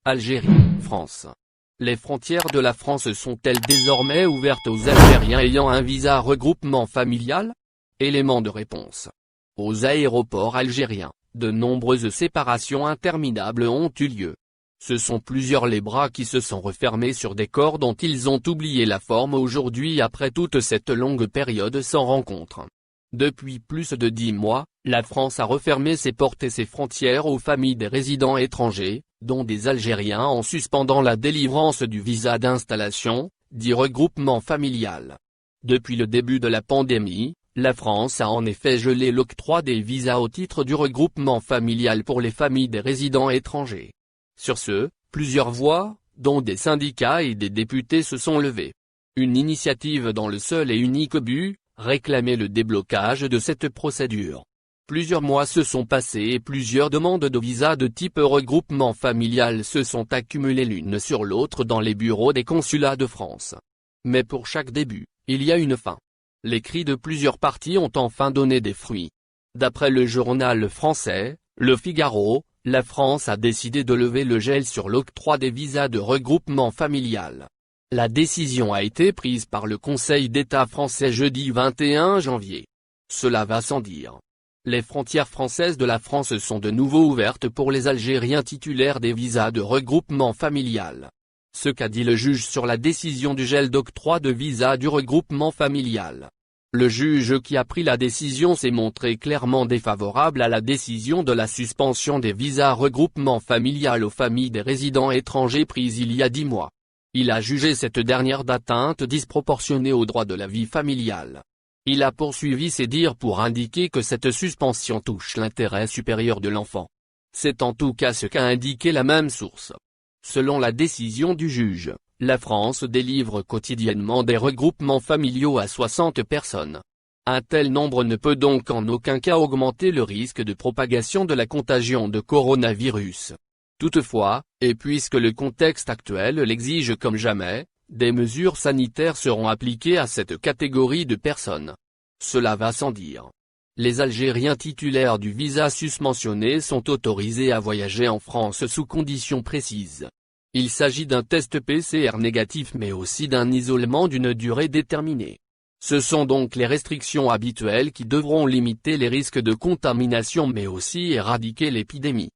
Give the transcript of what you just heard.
Algérie, France. Les frontières de la France sont-elles désormais ouvertes aux Algériens ayant un visa regroupement familial? Élément de réponse. Aux aéroports algériens, de nombreuses séparations interminables ont eu lieu. Ce sont plusieurs les bras qui se sont refermés sur des corps dont ils ont oublié la forme aujourd'hui après toute cette longue période sans rencontre. Depuis plus de 10 mois, la France a refermé ses portes et ses frontières aux familles des résidents étrangers, dont des Algériens en suspendant la délivrance du visa d'installation, dit regroupement familial. Depuis le début de la pandémie, la France a en effet gelé l'octroi des visas au titre du regroupement familial pour les familles des résidents étrangers. Sur ce, plusieurs voix, dont des syndicats et des députés se sont levées. Une initiative dans le seul et unique but, réclamer le déblocage de cette procédure. Plusieurs mois se sont passés et plusieurs demandes de visa de type regroupement familial se sont accumulées l'une sur l'autre dans les bureaux des consulats de France. Mais pour chaque début, il y a une fin. Les cris de plusieurs parties ont enfin donné des fruits. D'après le journal français, Le Figaro, la France a décidé de lever le gel sur l'octroi des visas de regroupement familial. La décision a été prise par le Conseil d'État français jeudi 21 janvier. Cela va sans dire. Les frontières françaises de la France sont de nouveau ouvertes pour les Algériens titulaires des visas de regroupement familial. Ce qu'a dit le juge sur la décision du gel d'octroi de visa du regroupement familial. Le juge qui a pris la décision s'est montré clairement défavorable à la décision de la suspension des visas regroupement familial aux familles des résidents étrangers prise il y a 10 mois. Il a jugé cette dernière d'atteinte disproportionnée au droit de la vie familiale. Il a poursuivi ses dires pour indiquer que cette suspension touche l'intérêt supérieur de l'enfant. C'est en tout cas ce qu'a indiqué la même source. Selon la décision du juge, la France délivre quotidiennement des regroupements familiaux à 60 personnes. Un tel nombre ne peut donc en aucun cas augmenter le risque de propagation de la contagion de coronavirus. Toutefois, et puisque le contexte actuel l'exige comme jamais, des mesures sanitaires seront appliquées à cette catégorie de personnes. Cela va sans dire. Les Algériens titulaires du visa susmentionné sont autorisés à voyager en France sous conditions précises. Il s'agit d'un test PCR négatif mais aussi d'un isolement d'une durée déterminée. Ce sont donc les restrictions habituelles qui devront limiter les risques de contamination mais aussi éradiquer l'épidémie.